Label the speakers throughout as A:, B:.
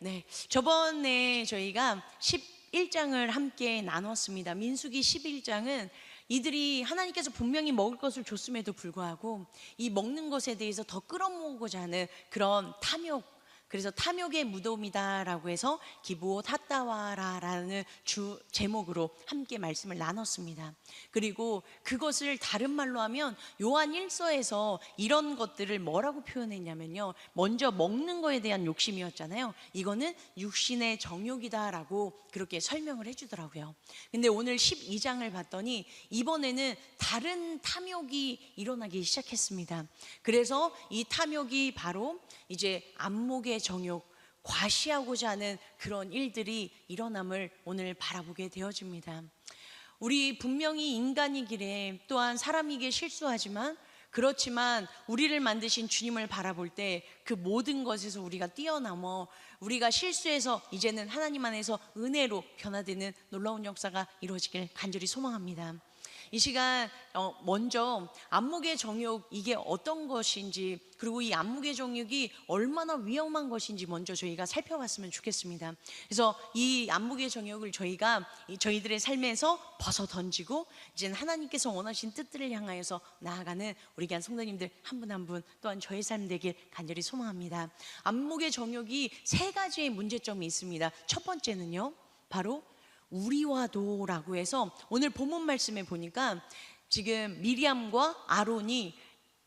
A: 네, 저번에 저희가 11장을 함께 나눴습니다. 민수기 11장은 이들이 하나님께서 분명히 먹을 것을 줬음에도 불구하고 이 먹는 것에 대해서 더 끌어모으고자 하는 그런 탐욕, 그래서 탐욕의 무덤이다라고 해서 기브옷 핫다와라라는 주 제목으로 함께 말씀을 나눴습니다. 그리고 그것을 다른 말로 하면 요한 1서에서 이런 것들을 뭐라고 표현했냐면요, 먼저 먹는 거에 대한 욕심이었잖아요. 이거는 육신의 정욕이다라고 그렇게 설명을 해주더라고요. 근데 오늘 12장을 봤더니 이번에는 다른 탐욕이 일어나기 시작했습니다. 그래서 이 탐욕이 바로 이제 안목의 정욕, 과시하고자 하는 그런 일들이 일어남을 오늘 바라보게 되어집니다. 우리 분명히 인간이기에 또한 사람이기에 실수하지만, 그렇지만 우리를 만드신 주님을 바라볼 때 그 모든 것에서 우리가 뛰어넘어 우리가 실수해서 이제는 하나님 안에서 은혜로 변화되는 놀라운 역사가 이루어지길 간절히 소망합니다. 이 시간 먼저 안목의 정욕, 이게 어떤 것인지, 그리고 이 안목의 정욕이 얼마나 위험한 것인지 먼저 저희가 살펴봤으면 좋겠습니다. 그래서 이 안목의 정욕을 저희가 저희들의 삶에서 벗어 던지고 이제는 하나님께서 원하신 뜻들을 향하여서 나아가는 우리 귀한 성도님들 한 분 한 분, 또한 저의 삶 되길 간절히 소망합니다. 안목의 정욕이 세 가지의 문제점이 있습니다. 첫 번째는요, 바로 우리와도라고 해서 오늘 본문 말씀에 보니까 지금 미리암과 아론이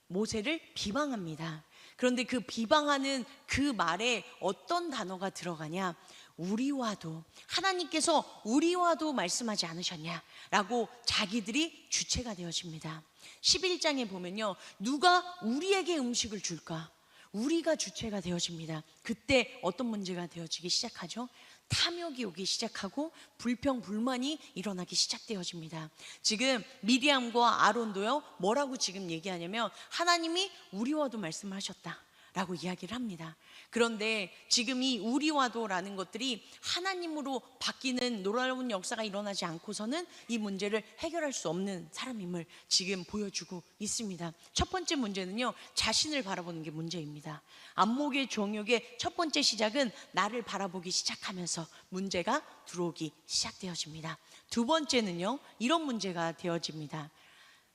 A: 모세를 비방합니다. 그런데 그 비방하는 그 말에 어떤 단어가 들어가냐, 우리와도, 하나님께서 우리와도 말씀하지 않으셨냐라고 자기들이 주체가 되어집니다. 11장에 보면요, 누가 우리에게 음식을 줄까? 우리가 주체가 되어집니다. 그때 어떤 문제가 되어지기 시작하죠? 탐욕이 오기 시작하고 불평, 불만이 일어나기 시작되어집니다. 지금 미리암과 아론도요, 뭐라고 지금 얘기하냐면 하나님이 우리와도 말씀하셨다 라고 이야기를 합니다. 그런데 지금 이 우리와도라는 것들이 하나님으로 바뀌는 놀라운 역사가 일어나지 않고서는 이 문제를 해결할 수 없는 사람임을 지금 보여주고 있습니다. 첫 번째 문제는요, 자신을 바라보는 게 문제입니다. 안목의 정욕의 첫 번째 시작은 나를 바라보기 시작하면서 문제가 들어오기 시작되어집니다. 두 번째는요, 이런 문제가 되어집니다.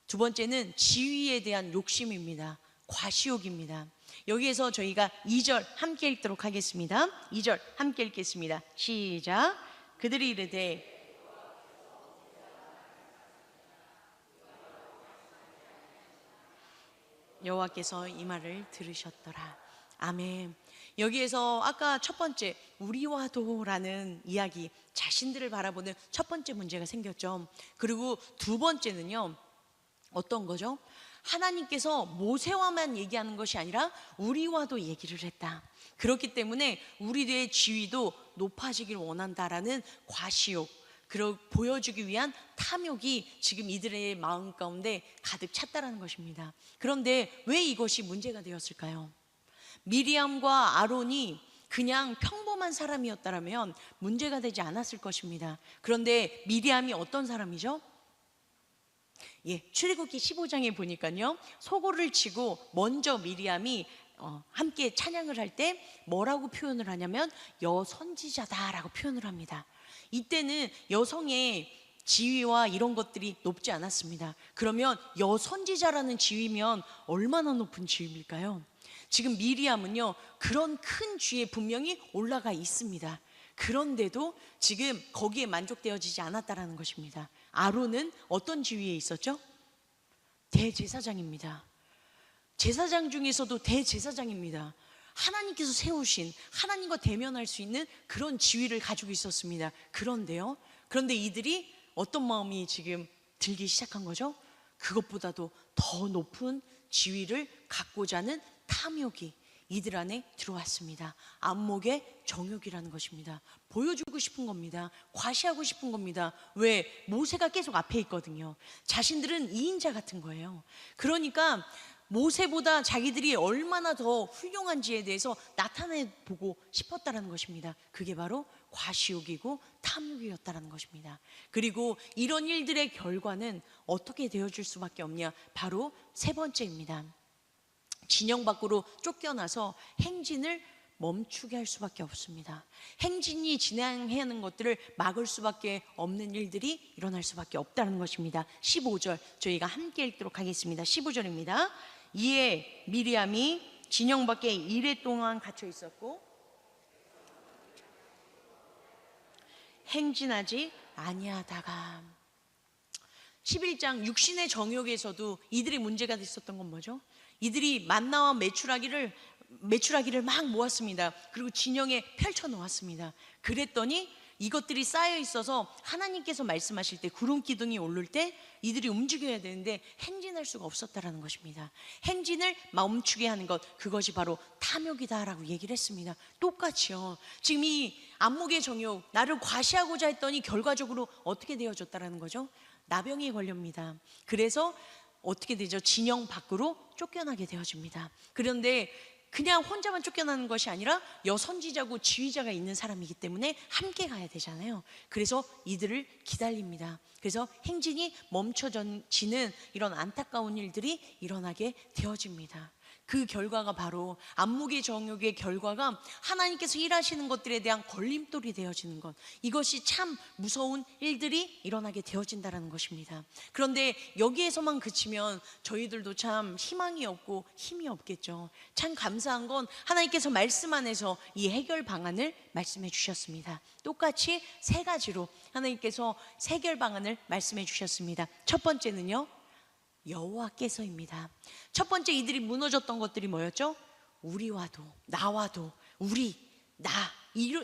A: 두 번째는 지위에 대한 욕심입니다. 과시욕입니다. 여기에서 저희가 2절 함께 읽도록 하겠습니다. 2절 함께 읽겠습니다. 시작. 그들이 이르되 여호와께서 이 말을 들으셨더라. 아멘. 여기에서 아까 첫 번째 우리와도라는 이야기, 자신들을 바라보는 첫 번째 문제가 생겼죠. 그리고 두 번째는요, 어떤 거죠? 하나님께서 모세와만 얘기하는 것이 아니라 우리와도 얘기를 했다. 그렇기 때문에 우리의 지위도 높아지길 원한다라는 과시욕, 그리고 보여주기 위한 탐욕이 지금 이들의 마음 가운데 가득 찼다라는 것입니다. 그런데 왜 이것이 문제가 되었을까요? 미리암과 아론이 그냥 평범한 사람이었다면 문제가 되지 않았을 것입니다. 그런데 미리암이 어떤 사람이죠? 출애굽기 15장에 보니까요, 소고를 치고 먼저 미리암이 함께 찬양을 할 때 뭐라고 표현을 하냐면 여선지자다라고 표현을 합니다. 이때는 여성의 지위와 이런 것들이 높지 않았습니다. 그러면 여선지자라는 지위면 얼마나 높은 지위일까요? 지금 미리암은요, 그런 큰 지위에 분명히 올라가 있습니다. 그런데도 지금 거기에 만족되어지지 않았다라는 것입니다. 아론은 어떤 지위에 있었죠? 대제사장입니다. 제사장 중에서도 대제사장입니다. 하나님께서 세우신, 하나님과 대면할 수 있는 그런 지위를 가지고 있었습니다. 그런데 이들이 어떤 마음이 지금 들기 시작한 거죠? 그것보다도 더 높은 지위를 갖고자 하는 탐욕이 이들 안에 들어왔습니다. 안목의 정욕이라는 것입니다. 보여주고 싶은 겁니다. 과시하고 싶은 겁니다. 왜? 모세가 계속 앞에 있거든요. 자신들은 2인자 같은 거예요. 그러니까 모세보다 자기들이 얼마나 더 훌륭한지에 대해서 나타내보고 싶었다는 것입니다. 그게 바로 과시욕이고 탐욕이었다는 것입니다. 그리고 이런 일들의 결과는 어떻게 되어줄 수밖에 없냐? 바로 세 번째입니다. 진영 밖으로 쫓겨나서 행진을 멈추게 할 수밖에 없습니다. 행진이 진행해야 하는 것들을 막을 수밖에 없는 일들이 일어날 수밖에 없다는 것입니다. 15절 저희가 함께 읽도록 하겠습니다. 15절입니다. 이에 미리암이 진영 밖에 이레 동안 갇혀 있었고 행진하지 아니하다가 11장 육신의 정욕에서도 이들의 문제가 있었던 건 뭐죠? 이들이 만나와 메추라기를 막 모았습니다. 그리고 진영에 펼쳐 놓았습니다. 그랬더니 이것들이 쌓여 있어서 하나님께서 말씀하실 때 구름 기둥이 오를 때 이들이 움직여야 되는데 행진할 수가 없었다라는 것입니다. 행진을 멈추게 하는 것, 그것이 바로 탐욕이다라고 얘기를 했습니다. 똑같이요. 지금 이 안목의 정욕, 나를 과시하고자 했더니 결과적으로 어떻게 되어졌다라는 거죠? 나병이 걸립니다. 그래서 어떻게 되죠? 진영 밖으로 쫓겨나게 되어집니다. 그런데 그냥 혼자만 쫓겨나는 것이 아니라 여선지자고 지휘자가 있는 사람이기 때문에 함께 가야 되잖아요. 그래서 이들을 기다립니다. 그래서 행진이 멈춰지는 이런 안타까운 일들이 일어나게 되어집니다. 그 결과가 바로 안목의 정욕의 결과가 하나님께서 일하시는 것들에 대한 걸림돌이 되어지는 것, 이것이 참 무서운 일들이 일어나게 되어진다는 것입니다. 그런데 여기에서만 그치면 저희들도 참 희망이 없고 힘이 없겠죠. 참 감사한 건 하나님께서 말씀 안에서 이 해결 방안을 말씀해 주셨습니다. 똑같이 세 가지로 하나님께서 해결 방안을 말씀해 주셨습니다. 첫 번째는요, 여호와께서입니다. 첫 번째 이들이 무너졌던 것들이 뭐였죠? 우리와도, 나와도, 우리,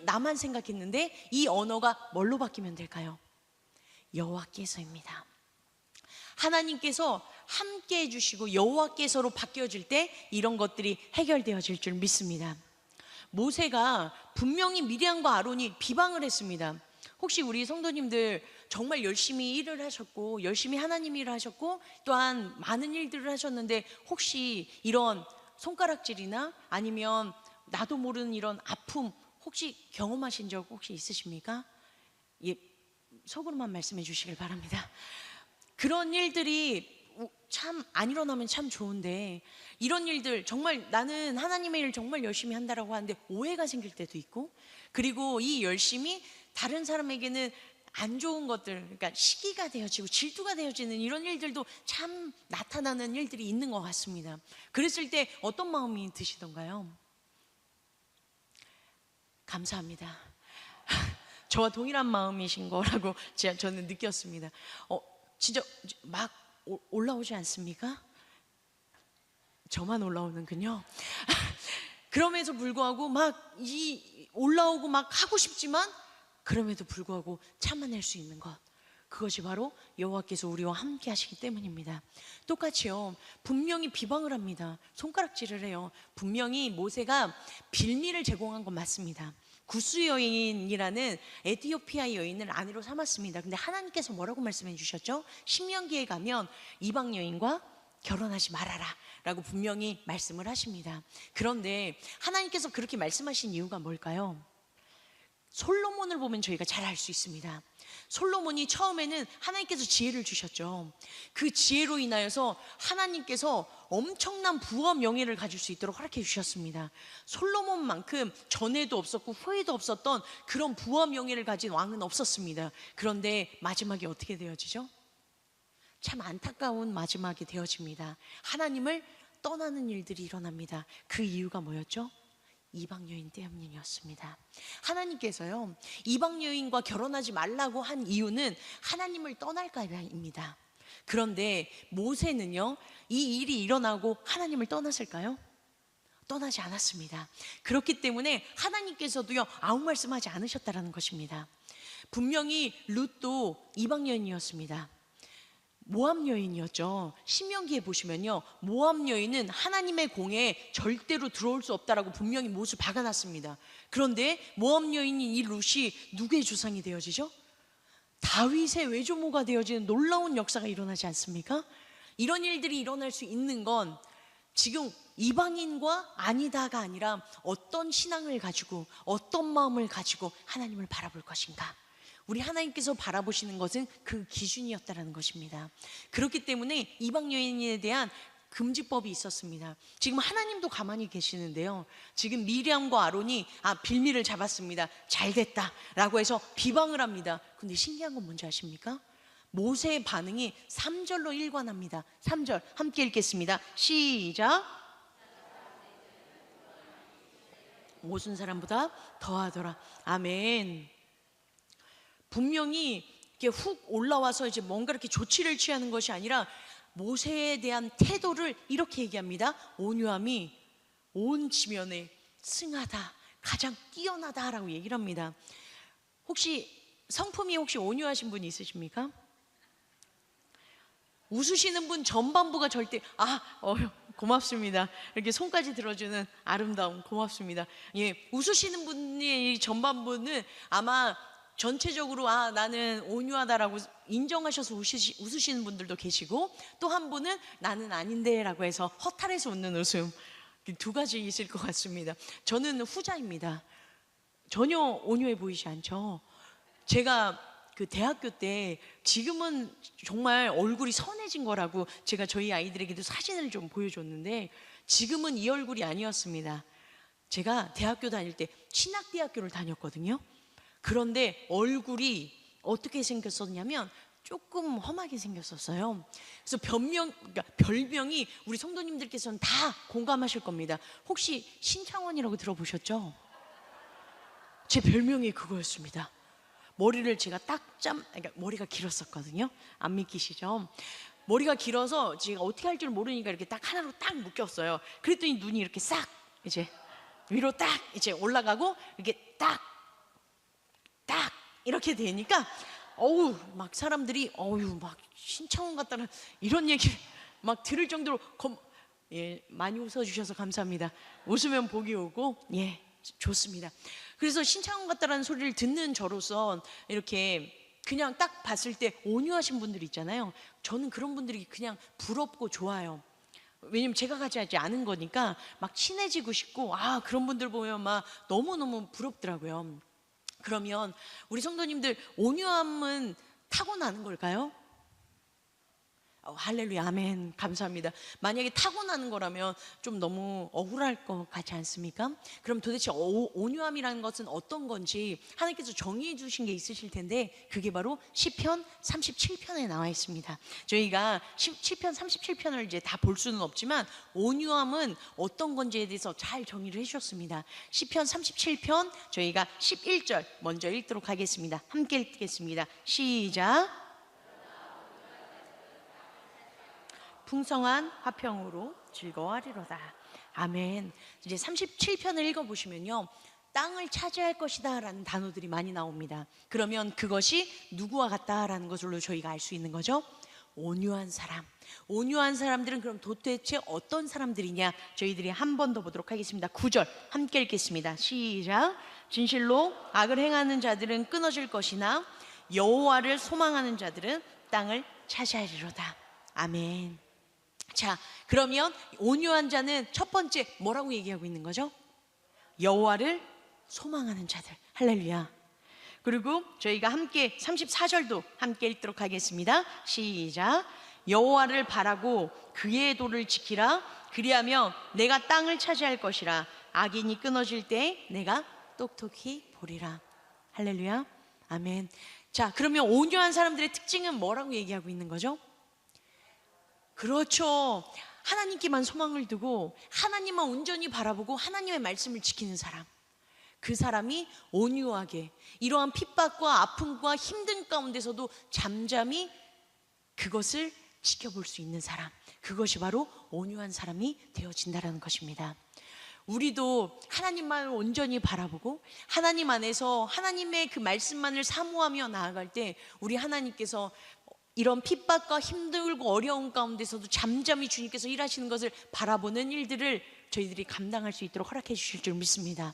A: 나만 생각했는데 이 언어가 뭘로 바뀌면 될까요? 여호와께서입니다. 하나님께서 함께 해주시고 여호와께서로 바뀌어질 때 이런 것들이 해결되어질 줄 믿습니다. 모세가 분명히 미리암과 아론이 비방을 했습니다. 혹시 우리 성도님들 정말 열심히 일을 하셨고 열심히 하나님 일을 하셨고 또한 많은 일들을 하셨는데 혹시 이런 손가락질이나 아니면 나도 모르는 이런 아픔 혹시 경험하신 적 혹시 있으십니까? 예, 속으로만 말씀해 주시길 바랍니다. 그런 일들이 참 안 일어나면 참 좋은데 이런 일들 정말 나는 하나님의 일을 정말 열심히 한다라고 하는데 오해가 생길 때도 있고, 그리고 이 열심이 다른 사람에게는 안 좋은 것들, 그러니까 시기가 되어지고 질투가 되어지는 이런 일들도 참 나타나는 일들이 있는 것 같습니다. 그랬을 때 어떤 마음이 드시던가요? 감사합니다. 저와 동일한 마음이신 거라고 저는 느꼈습니다. 진짜 막 올라오지 않습니까? 저만 올라오는군요. 그럼에도 불구하고 막 올라오고 막 하고 싶지만 그럼에도 불구하고 참아낼 수 있는 것, 그것이 바로 여호와께서 우리와 함께 하시기 때문입니다. 똑같이요, 분명히 비방을 합니다. 손가락질을 해요. 분명히 모세가 빌미를 제공한 건 맞습니다. 구스 여인이라는 에티오피아 여인을 아내로 삼았습니다. 근데 하나님께서 뭐라고 말씀해 주셨죠? 신명기에 가면 이방 여인과 결혼하지 말아라 라고 분명히 말씀을 하십니다. 그런데 하나님께서 그렇게 말씀하신 이유가 뭘까요? 솔로몬을 보면 저희가 잘 알 수 있습니다. 솔로몬이 처음에는 하나님께서 지혜를 주셨죠. 그 지혜로 인하여서 하나님께서 엄청난 부와 명예를 가질 수 있도록 허락해 주셨습니다. 솔로몬만큼 전에도 없었고 후에도 없었던 그런 부와 명예를 가진 왕은 없었습니다. 그런데 마지막에 어떻게 되어지죠? 참 안타까운 마지막이 되어집니다. 하나님을 떠나는 일들이 일어납니다. 그 이유가 뭐였죠? 이방 여인 때문이었습니다. 하나님께서요, 이방 여인과 결혼하지 말라고 한 이유는 하나님을 떠날까봐입니다. 그런데 모세는요, 이 일이 일어나고 하나님을 떠났을까요? 떠나지 않았습니다. 그렇기 때문에 하나님께서도요, 아무 말씀하지 않으셨다라는 것입니다. 분명히 룻도 이방 여인이었습니다. 모압 여인이었죠. 신명기에 보시면요, 모압 여인은 하나님의 공에 절대로 들어올 수 없다라고 분명히 못을 박아놨습니다. 그런데 모압 여인인 이 룻이 누구의 조상이 되어지죠? 다윗의 외조모가 되어지는 놀라운 역사가 일어나지 않습니까? 이런 일들이 일어날 수 있는 건 지금 이방인과 아니다가 아니라 어떤 신앙을 가지고 어떤 마음을 가지고 하나님을 바라볼 것인가, 우리 하나님께서 바라보시는 것은 그 기준이었다라는 것입니다. 그렇기 때문에 이방 여인에 대한 금지법이 있었습니다. 지금 하나님도 가만히 계시는데요. 지금 미리암과 아론이 빌미를 잡았습니다. 잘 됐다 라고 해서 비방을 합니다. 근데 신기한 건 뭔지 아십니까? 모세의 반응이 3절로 일관합니다. 3절 함께 읽겠습니다. 시작. 모든 사람보다 더하더라. 아멘. 분명히 이렇게 훅 올라와서 이제 뭔가 이렇게 조치를 취하는 것이 아니라 모세에 대한 태도를 이렇게 얘기합니다. 온유함이 온 지면에 승하다, 가장 뛰어나다라고 얘기를 합니다. 혹시 성품이 혹시 온유하신 분이 있으십니까? 웃으시는 분 전반부가 절대 고맙습니다. 이렇게 손까지 들어주는 아름다움 고맙습니다. 예, 웃으시는 분의 전반부는 아마 전체적으로 나는 온유하다라고 인정하셔서 웃으시는 분들도 계시고, 또 한 분은 나는 아닌데 라고 해서 허탈해서 웃는 웃음, 두 가지 있을 것 같습니다. 저는 후자입니다. 전혀 온유해 보이지 않죠. 제가 그 대학교 때, 지금은 정말 얼굴이 선해진 거라고 제가 저희 아이들에게도 사진을 좀 보여줬는데, 지금은 이 얼굴이 아니었습니다. 제가 대학교 다닐 때 신학대학교를 다녔거든요. 그런데 얼굴이 어떻게 생겼었냐면 조금 험하게 생겼었어요. 그래서 별명이 우리 성도님들께서는 다 공감하실 겁니다. 혹시 신창원이라고 들어보셨죠? 제 별명이 그거였습니다. 머리를 제가 그러니까 머리가 길었었거든요. 안 믿기시죠? 머리가 길어서 제가 어떻게 할 줄 모르니까 이렇게 딱 하나로 딱 묶였어요. 그랬더니 눈이 이렇게 싹 이제 위로 딱 이제 올라가고 이렇게 딱 이렇게 되니까 막 사람들이 막 신창원 같다는 이런 얘기 막 들을 정도로 많이 웃어주셔서 감사합니다. 웃으면 복이 오고 좋습니다. 그래서 신창원 같다라는 소리를 듣는 저로서 이렇게 그냥 딱 봤을 때 온유하신 분들 있잖아요. 저는 그런 분들이 그냥 부럽고 좋아요. 왜냐면 제가 가지지 않은 거니까 막 친해지고 싶고 그런 분들 보면 막 너무너무 부럽더라고요. 그러면 우리 성도님들, 온유함은 타고나는 걸까요? 할렐루야, 아멘, 감사합니다. 만약에 타고나는 거라면 좀 너무 억울할 것 같지 않습니까? 그럼 도대체 온유함이라는 것은 어떤 건지 하나님께서 정의해 주신 게 있으실 텐데, 그게 바로 시편 37편에 나와 있습니다. 저희가 시편 37편을 이제 다 볼 수는 없지만 온유함은 어떤 건지에 대해서 잘 정의를 해주셨습니다. 시편 37편 저희가 11절 먼저 읽도록 하겠습니다. 함께 읽겠습니다. 시작. 풍성한 화평으로 즐거워하리로다. 아멘. 이제 37편을 읽어보시면요, 땅을 차지할 것이다 라는 단어들이 많이 나옵니다. 그러면 그것이 누구와 같다라는 것으로 저희가 알 수 있는 거죠. 온유한 사람. 온유한 사람들은 그럼 도대체 어떤 사람들이냐, 저희들이 한 번 더 보도록 하겠습니다. 9절 함께 읽겠습니다. 시작. 진실로 악을 행하는 자들은 끊어질 것이나 여호와를 소망하는 자들은 땅을 차지하리로다. 아멘. 자, 그러면 온유한 자는 첫 번째 뭐라고 얘기하고 있는 거죠? 여호와를 소망하는 자들. 할렐루야. 그리고 저희가 함께 34절도 함께 읽도록 하겠습니다. 시작. 여호와를 바라고 그의 도를 지키라. 그리하면 내가 땅을 차지할 것이라. 악인이 끊어질 때 내가 똑똑히 보리라. 할렐루야. 아멘. 자, 그러면 온유한 사람들의 특징은 뭐라고 얘기하고 있는 거죠? 그렇죠. 하나님께만 소망을 두고 하나님만 온전히 바라보고 하나님의 말씀을 지키는 사람, 그 사람이 온유하게 이러한 핍박과 아픔과 힘든 가운데서도 잠잠히 그것을 지켜볼 수 있는 사람, 그것이 바로 온유한 사람이 되어진다는 것입니다. 우리도 하나님만을 온전히 바라보고 하나님 안에서 하나님의 그 말씀만을 사모하며 나아갈 때 우리 하나님께서 이런 핍박과 힘들고 어려운 가운데서도 잠잠히 주님께서 일하시는 것을 바라보는 일들을 저희들이 감당할 수 있도록 허락해 주실 줄 믿습니다.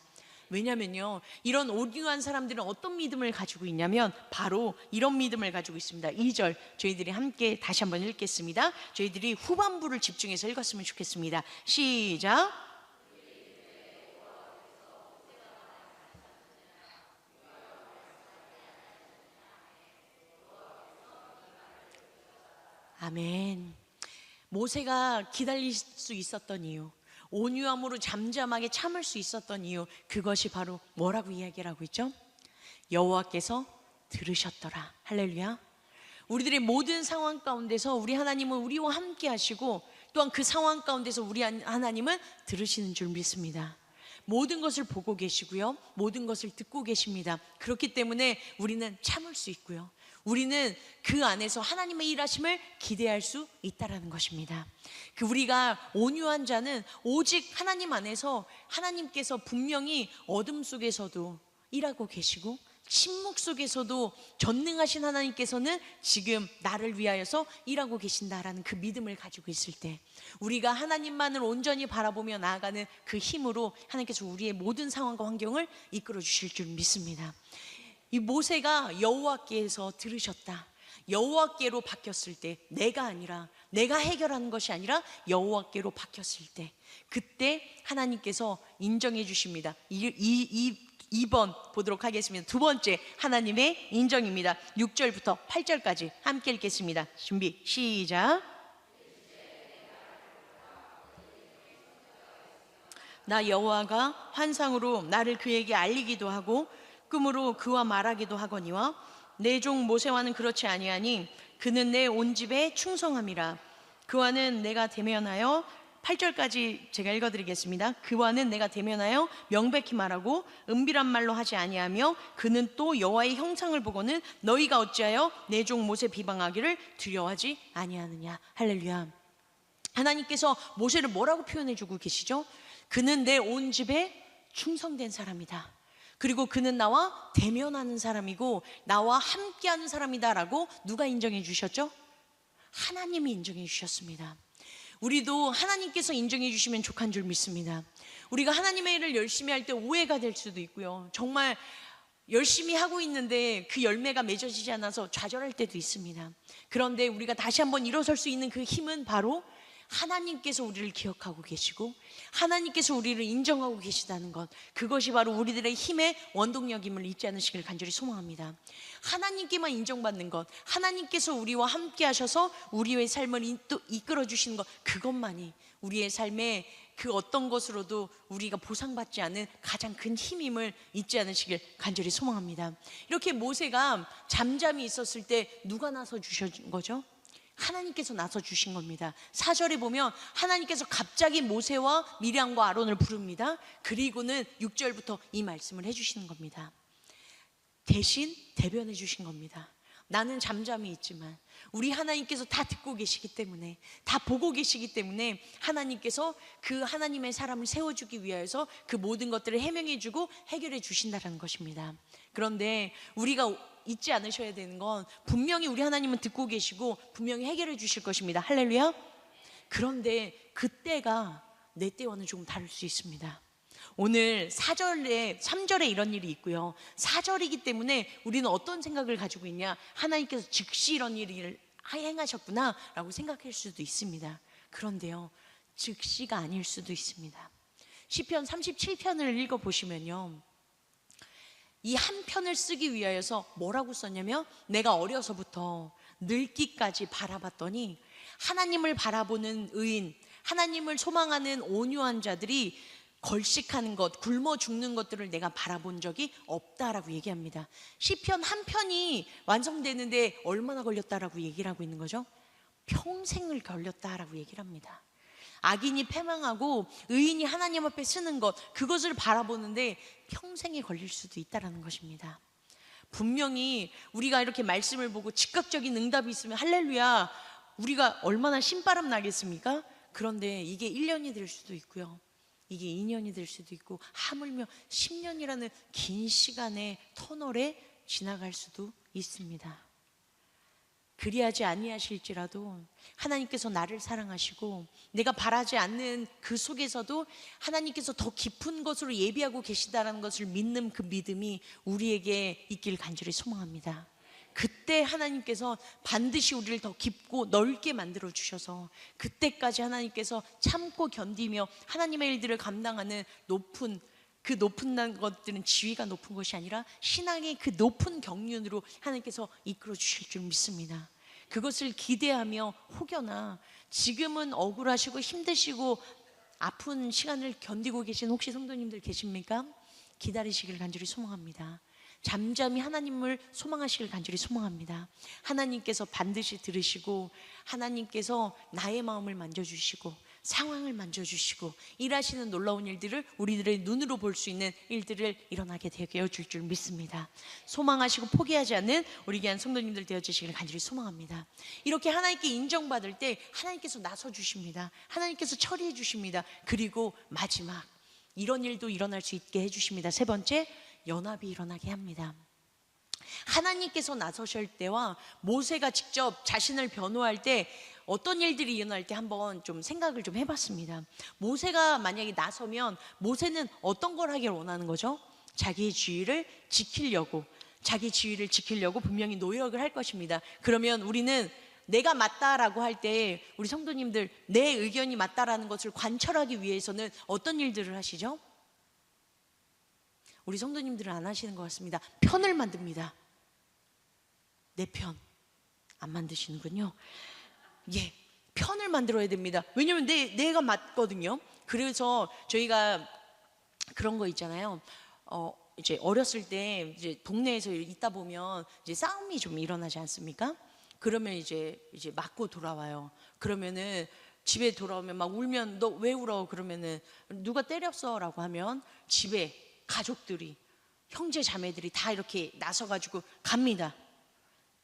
A: 왜냐면요, 이런 온유한 사람들은 어떤 믿음을 가지고 있냐면 바로 이런 믿음을 가지고 있습니다. 2절 저희들이 함께 다시 한번 읽겠습니다. 저희들이 후반부를 집중해서 읽었으면 좋겠습니다. 시작. 아멘. 모세가 기다릴 수 있었던 이유, 온유함으로 잠잠하게 참을 수 있었던 이유, 그것이 바로 뭐라고 이야기를 하고 있죠? 여호와께서 들으셨더라. 할렐루야. 우리들의 모든 상황 가운데서 우리 하나님은 우리와 함께 하시고, 또한 그 상황 가운데서 우리 하나님은 들으시는 줄 믿습니다. 모든 것을 보고 계시고요, 모든 것을 듣고 계십니다. 그렇기 때문에 우리는 참을 수 있고요, 우리는 그 안에서 하나님의 일하심을 기대할 수 있다라는 것입니다. 그 우리가 온유한 자는 오직 하나님 안에서 하나님께서 분명히 어둠 속에서도 일하고 계시고, 침묵 속에서도 전능하신 하나님께서는 지금 나를 위하여서 일하고 계신다라는 그 믿음을 가지고 있을 때, 우리가 하나님만을 온전히 바라보며 나아가는 그 힘으로 하나님께서 우리의 모든 상황과 환경을 이끌어 주실 줄 믿습니다. 이 모세가 여호와께서 들으셨다, 여호와께로 바뀌었을 때, 내가 아니라, 내가 해결하는 것이 아니라 여호와께로 바뀌었을 때, 그때 하나님께서 인정해 주십니다. 2번 보도록 하겠습니다. 두 번째 하나님의 인정입니다. 6절부터 8절까지 함께 읽겠습니다. 준비 시작. 나 여호와가 환상으로 나를 그에게 알리기도 하고 꿈으로 그와 말하기도 하거니와 내 종 모세와는 그렇지 아니하니 그는 내 온 집에 충성함이라. 그와는 내가 대면하여, 8절까지 제가 읽어드리겠습니다. 그와는 내가 대면하여 명백히 말하고 은밀한 말로 하지 아니하며 그는 또 여호와의 형상을 보고는 너희가 어찌하여 내 종 모세 비방하기를 두려워하지 아니하느냐. 할렐루야. 하나님께서 모세를 뭐라고 표현해주고 계시죠? 그는 내 온 집에 충성된 사람이다, 그리고 그는 나와 대면하는 사람이고 나와 함께하는 사람이다라고 누가 인정해 주셨죠? 하나님이 인정해 주셨습니다. 우리도 하나님께서 인정해 주시면 족한 줄 믿습니다. 우리가 하나님의 일을 열심히 할 때 오해가 될 수도 있고요, 정말 열심히 하고 있는데 그 열매가 맺어지지 않아서 좌절할 때도 있습니다. 그런데 우리가 다시 한번 일어설 수 있는 그 힘은 바로 하나님께서 우리를 기억하고 계시고 하나님께서 우리를 인정하고 계시다는 것, 그것이 바로 우리들의 힘의 원동력임을 잊지 않으시길 간절히 소망합니다. 하나님께만 인정받는 것, 하나님께서 우리와 함께 하셔서 우리의 삶을 이끌어 주시는 것, 그것만이 우리의 삶의 그 어떤 것으로도 우리가 보상받지 않은 가장 큰 힘임을 잊지 않으시길 간절히 소망합니다. 이렇게 모세가 잠잠히 있었을 때 누가 나서 주신 거죠? 하나님께서 나서 주신 겁니다. 4절에 보면 하나님께서 갑자기 모세와 미리암과 아론을 부릅니다. 그리고는 6절부터 이 말씀을 해주시는 겁니다. 대신 대변해 주신 겁니다. 나는 잠잠히 있지만 우리 하나님께서 다 듣고 계시기 때문에, 다 보고 계시기 때문에 하나님께서 그 하나님의 사람을 세워주기 위하여서 그 모든 것들을 해명해 주고 해결해 주신다는 것입니다. 그런데 우리가 잊지 않으셔야 되는 건, 분명히 우리 하나님은 듣고 계시고 분명히 해결해 주실 것입니다. 할렐루야. 그런데 그때가 내 때와는 조금 다를 수 있습니다. 오늘 3절에 이런 일이 있고요, 4절이기 때문에 우리는 어떤 생각을 가지고 있냐, 하나님께서 즉시 이런 일을 행하셨구나 라고 생각할 수도 있습니다. 그런데요, 즉시가 아닐 수도 있습니다. 시편 37편을 읽어보시면요, 이 한 편을 쓰기 위하여서 뭐라고 썼냐면, 내가 어려서부터 늙기까지 바라봤더니 하나님을 바라보는 의인, 하나님을 소망하는 온유한 자들이 걸식하는 것, 굶어 죽는 것들을 내가 바라본 적이 없다라고 얘기합니다. 시편 한 편이 완성되는데 얼마나 걸렸다라고 얘기를 하고 있는 거죠? 평생을 걸렸다라고 얘기를 합니다. 악인이 패망하고 의인이 하나님 앞에 쓰는 것, 그것을 바라보는데 평생이 걸릴 수도 있다는 것입니다. 분명히 우리가 이렇게 말씀을 보고 즉각적인 응답이 있으면 할렐루야, 우리가 얼마나 신바람 나겠습니까? 그런데 이게 1년이 될 수도 있고요, 이게 2년이 될 수도 있고, 하물며 10년이라는 긴 시간의 터널에 지나갈 수도 있습니다. 그리하지 아니하실지라도 하나님께서 나를 사랑하시고 내가 바라지 않는 그 속에서도 하나님께서 더 깊은 것으로 예비하고 계시다는 것을 믿는 그 믿음이 우리에게 있길 간절히 소망합니다. 그때 하나님께서 반드시 우리를 더 깊고 넓게 만들어 주셔서 그때까지 하나님께서 참고 견디며 하나님의 일들을 감당하는 높은 것들은 지위가 높은 것이 아니라 신앙의 그 높은 경륜으로 하나님께서 이끌어 주실 줄 믿습니다. 그것을 기대하며 혹여나 지금은 억울하시고 힘드시고 아픈 시간을 견디고 계신 혹시 성도님들 계십니까? 기다리시길 간절히 소망합니다. 잠잠히 하나님을 소망하시길 간절히 소망합니다. 하나님께서 반드시 들으시고 하나님께서 나의 마음을 만져주시고 상황을 만져주시고 일하시는 놀라운 일들을 우리들의 눈으로 볼 수 있는 일들을 일어나게 되어 줄 줄 믿습니다. 소망하시고 포기하지 않는 우리 귀한 성도님들 되어주시길 간절히 소망합니다. 이렇게 하나님께 인정받을 때 하나님께서 나서 주십니다. 하나님께서 처리해 주십니다. 그리고 마지막 이런 일도 일어날 수 있게 해주십니다. 세 번째, 연합이 일어나게 합니다. 하나님께서 나서실 때와 모세가 직접 자신을 변호할 때 어떤 일들이 일어날 때 한번 좀 생각을 좀 해봤습니다. 모세가 만약에 나서면 모세는 어떤 걸 하길 원하는 거죠? 자기 지위를 지키려고 분명히 노력을 할 것입니다. 그러면 우리는 내가 맞다라고 할 때 우리 성도님들 내 의견이 맞다라는 것을 관철하기 위해서는 어떤 일들을 하시죠? 우리 성도님들은 안 하시는 것 같습니다. 편을 만듭니다. 내 편 안 만드시는군요. 예, 편을 만들어야 됩니다. 왜냐면 내가 맞거든요. 그래서 저희가 그런 거 있잖아요. 이제 어렸을 때 이제 동네에서 있다 보면 이제 싸움이 좀 일어나지 않습니까? 그러면 이제 맞고 돌아와요. 그러면은 집에 돌아오면 막 울면 너 왜 울어? 그러면은 누가 때렸어라고 하면 집에 가족들이 형제 자매들이 다 이렇게 나서가지고 갑니다.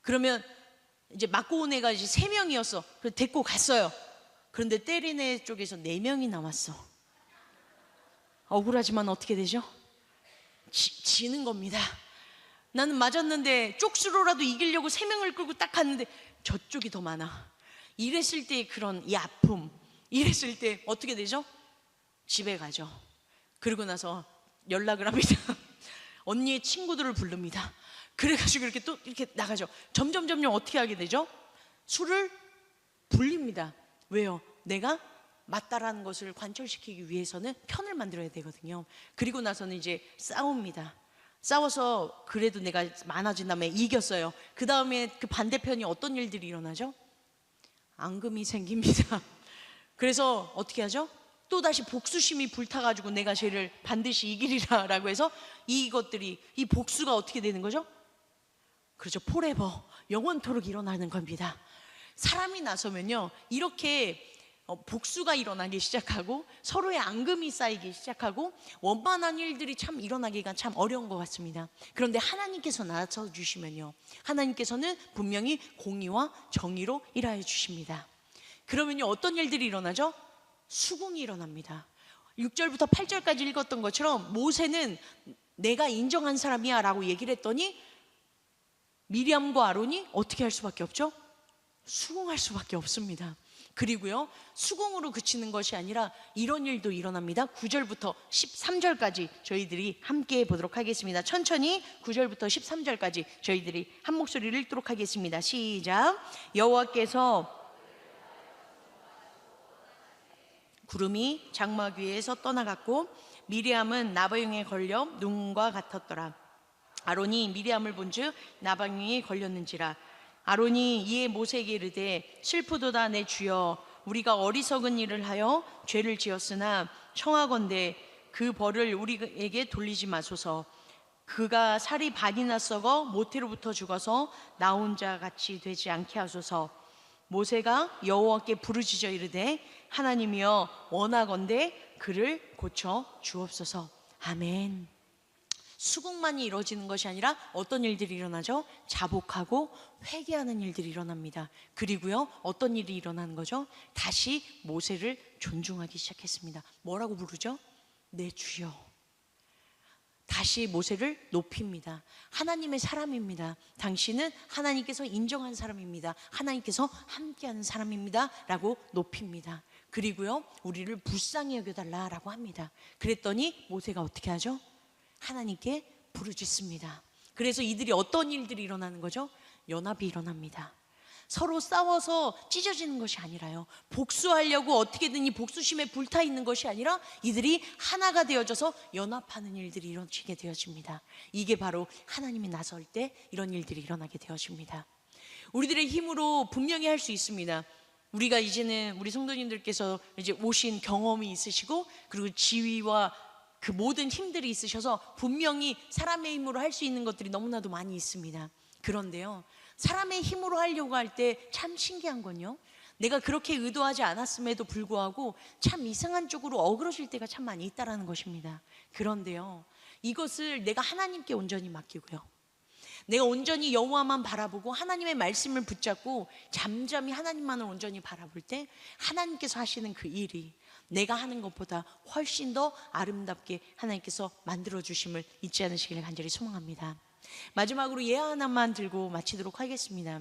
A: 그러면 이제 맞고 온 애가 이제 3명이었어. 그래서 데리고 갔어요. 그런데 때린 애 쪽에서 4명이 남았어. 억울하지만 어떻게 되죠? 지는 겁니다. 나는 맞았는데 쪽수로라도 이기려고 3명을 끌고 딱 갔는데 저쪽이 더 많아. 이랬을 때 그런 이 아픔, 이랬을 때 어떻게 되죠? 집에 가죠. 그러고 나서 연락을 합니다. 언니의 친구들을 부릅니다. 그래가지고 이렇게 또 이렇게 나가죠. 점점 어떻게 하게 되죠? 술을 불립니다. 왜요? 내가 맞다라는 것을 관철시키기 위해서는 편을 만들어야 되거든요. 그리고 나서는 이제 싸웁니다. 싸워서 그래도 내가 많아진 다음에 이겼어요. 그 다음에 그 반대편이 어떤 일들이 일어나죠? 앙금이 생깁니다. 그래서 어떻게 하죠? 또다시 복수심이 불타가지고 내가 쟤를 반드시 이기리라 라고 해서 이 복수가 어떻게 되는 거죠? 그렇죠. 포레버, 영원토록 일어나는 겁니다. 사람이 나서면요 이렇게 복수가 일어나기 시작하고 서로의 앙금이 쌓이기 시작하고 원만한 일들이 참 일어나기가 참 어려운 것 같습니다. 그런데 하나님께서 나서 주시면요 하나님께서는 분명히 공의와 정의로 일하여 주십니다. 그러면요 어떤 일들이 일어나죠? 수긍이 일어납니다. 6절부터 8절까지 읽었던 것처럼 모세는 내가 인정한 사람이야 라고 얘기를 했더니 미리암과 아론이 어떻게 할 수밖에 없죠? 수긍할 수밖에 없습니다. 그리고요 수긍으로 그치는 것이 아니라 이런 일도 일어납니다. 9절부터 13절까지 저희들이 함께 보도록 하겠습니다. 천천히 9절부터 13절까지 저희들이 한 목소리를 읽도록 하겠습니다. 시작. 여호와께서 구름이 장막 위에서 떠나갔고 미리암은 나방에 걸려 눈과 같았더라. 아론이 미리암을 본즉 나방에 걸렸는지라. 아론이 이에 모세에게 이르되 슬프도다 내 주여 우리가 어리석은 일을 하여 죄를 지었으나 청하건대 그 벌을 우리에게 돌리지 마소서. 그가 살이 반이나 썩어 모태로부터 죽어서 나 혼자 같이 되지 않게 하소서. 모세가 여호와께 부르짖어 이르되 하나님이여 원하건대 그를 고쳐 주옵소서. 아멘. 수긍만이 이루어지는 것이 아니라 어떤 일들이 일어나죠? 자복하고 회개하는 일들이 일어납니다. 그리고요 어떤 일이 일어나는 거죠? 다시 모세를 존중하기 시작했습니다. 뭐라고 부르죠? 내 주여. 다시 모세를 높입니다. 하나님의 사람입니다. 당신은 하나님께서 인정한 사람입니다. 하나님께서 함께하는 사람입니다 라고 높입니다. 그리고요 우리를 불쌍히 여겨달라라고 합니다. 그랬더니 모세가 어떻게 하죠? 하나님께 부르짖습니다. 그래서 이들이 어떤 일들이 일어나는 거죠? 연합이 일어납니다. 서로 싸워서 찢어지는 것이 아니라요 복수하려고 어떻게든 이 복수심에 불타있는 것이 아니라 이들이 하나가 되어져서 연합하는 일들이 이루어지게 되어집니다. 이게 바로 하나님이 나설 때 이런 일들이 일어나게 되어집니다. 우리들의 힘으로 분명히 할 수 있습니다. 우리가 이제는 우리 성도님들께서 이제 오신 경험이 있으시고 그리고 지위와 그 모든 힘들이 있으셔서 분명히 사람의 힘으로 할 수 있는 것들이 너무나도 많이 있습니다. 그런데요, 사람의 힘으로 하려고 할 때 참 신기한 건요, 내가 그렇게 의도하지 않았음에도 불구하고 참 이상한 쪽으로 어그러질 때가 참 많이 있다라는 것입니다. 그런데요, 이것을 내가 하나님께 온전히 맡기고요, 내가 온전히 여호와만 바라보고 하나님의 말씀을 붙잡고 잠잠히 하나님만을 온전히 바라볼 때 하나님께서 하시는 그 일이 내가 하는 것보다 훨씬 더 아름답게 하나님께서 만들어 주심을 잊지 않으시기를 간절히 소망합니다. 마지막으로 예화 하나만 들고 마치도록 하겠습니다.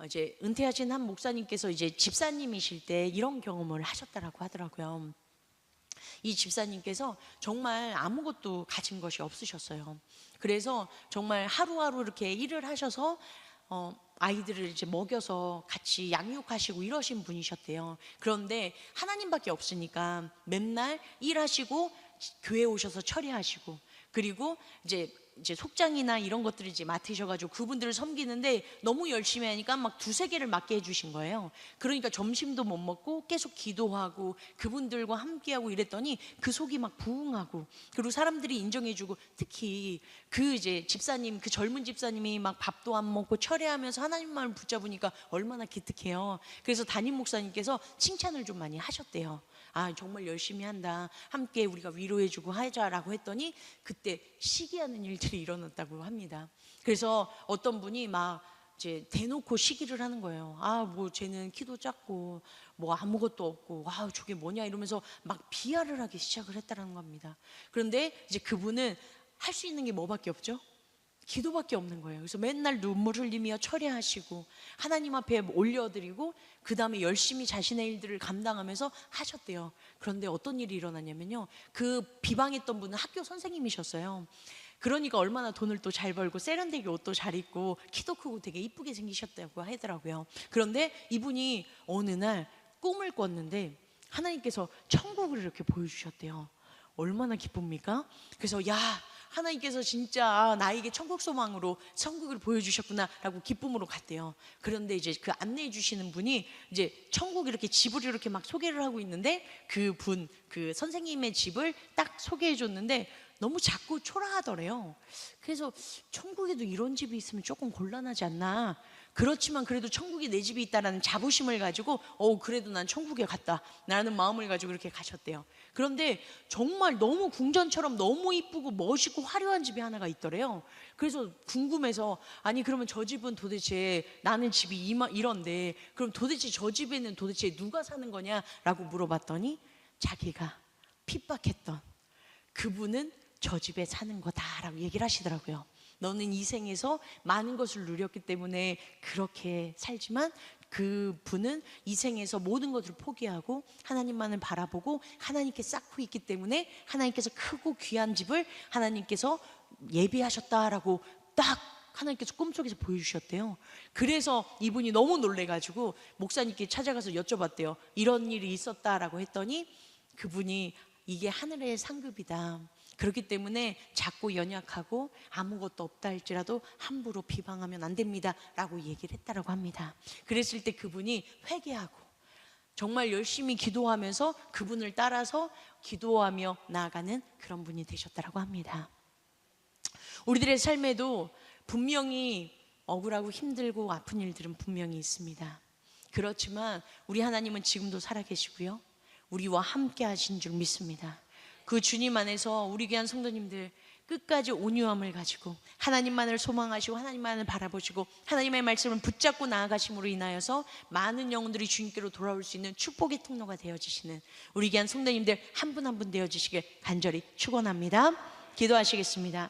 A: 이제 은퇴하신 한 목사님께서 이제 집사님이실 때 이런 경험을 하셨다라고 하더라고요. 이 집사님께서 정말 아무것도 가진 것이 없으셨어요. 그래서 정말 하루하루 이렇게 일을 하셔서 아이들을 이제 먹여서 같이 양육하시고 이러신 분이셨대요. 그런데 하나님밖에 없으니까 맨날 일하시고 교회 오셔서 처리하시고, 그리고 이제 속장이나 이런 것들을 이제 맡으셔가지고 그분들을 섬기는데 너무 열심히 하니까 막 두세 개를 맡게 해주신 거예요. 그러니까 점심도 못 먹고 계속 기도하고 그분들과 함께하고 이랬더니 그 속이 막 부흥하고, 그리고 사람들이 인정해주고, 특히 그 이제 집사님, 그 젊은 집사님이 막 밥도 안 먹고 철회하면서 하나님만을 붙잡으니까 얼마나 기특해요. 그래서 담임 목사님께서 칭찬을 좀 많이 하셨대요. 아, 정말 열심히 한다, 함께 우리가 위로해주고 하자라고 했더니 그때 시기하는 일들이 일어났다고 합니다. 그래서 어떤 분이 막 이제 대놓고 시기를 하는 거예요. 아, 뭐 쟤는 키도 작고 뭐 아무것도 없고 와, 저게 뭐냐 이러면서 막 비하를 하기 시작을 했다는 겁니다. 그런데 이제 그분은 할 수 있는 게 뭐밖에 없죠? 기도밖에 없는 거예요. 그래서 맨날 눈물 흘리며 철회하시고 하나님 앞에 올려드리고 그 다음에 열심히 자신의 일들을 감당하면서 하셨대요. 그런데 어떤 일이 일어났냐면요, 그 비방했던 분은 학교 선생님이셨어요. 그러니까 얼마나 돈을 또 잘 벌고 세련되게 옷도 잘 입고 키도 크고 되게 이쁘게 생기셨다고 하더라고요. 그런데 이분이 어느 날 꿈을 꿨는데 하나님께서 천국을 이렇게 보여주셨대요. 얼마나 기쁩니까? 그래서 야, 하나님께서 진짜 나에게 천국 소망으로 천국을 보여주셨구나라고 기쁨으로 갔대요. 그런데 이제 그 안내해 주시는 분이 이제 천국 이렇게 집을 이렇게 막 소개를 하고 있는데 그 선생님의 집을 딱 소개해 줬는데 너무 작고 초라하더래요. 그래서 천국에도 이런 집이 있으면 조금 곤란하지 않나, 그렇지만 그래도 천국에 내 집이 있다라는 자부심을 가지고 그래도 난 천국에 갔다 라는 마음을 가지고 이렇게 가셨대요. 그런데 정말 너무 궁전처럼 너무 이쁘고 멋있고 화려한 집이 하나가 있더래요. 그래서 궁금해서, 아니 그러면 저 집은 도대체, 나는 집이 이런데 그럼 도대체 저 집에는 도대체 누가 사는 거냐라고 물어봤더니 자기가 핍박했던 그분은 저 집에 사는 거다라고 얘기를 하시더라고요. 너는 이 생에서 많은 것을 누렸기 때문에 그렇게 살지만 그분은 이 생에서 모든 것을 포기하고 하나님만을 바라보고 하나님께 쌓고 있기 때문에 하나님께서 크고 귀한 집을 하나님께서 예비하셨다라고 딱 하나님께서 꿈속에서 보여주셨대요. 그래서 이분이 너무 놀래가지고 목사님께 찾아가서 여쭤봤대요. 이런 일이 있었다라고 했더니 그분이 이게 하늘의 상급이다, 그렇기 때문에 작고 연약하고 아무것도 없다 할지라도 함부로 비방하면 안 됩니다 라고 얘기를 했다라고 합니다. 그랬을 때 그분이 회개하고 정말 열심히 기도하면서 그분을 따라서 기도하며 나아가는 그런 분이 되셨다라고 합니다. 우리들의 삶에도 분명히 억울하고 힘들고 아픈 일들은 분명히 있습니다. 그렇지만 우리 하나님은 지금도 살아계시고요, 우리와 함께 하신 줄 믿습니다. 그 주님 안에서 우리 귀한 성도님들 끝까지 온유함을 가지고 하나님만을 소망하시고 하나님만을 바라보시고 하나님의 말씀을 붙잡고 나아가심으로 인하여서 많은 영혼들이 주님께로 돌아올 수 있는 축복의 통로가 되어지시는 우리 귀한 성도님들 한 분 한 분 되어지시길 간절히 축원합니다. 기도하시겠습니다.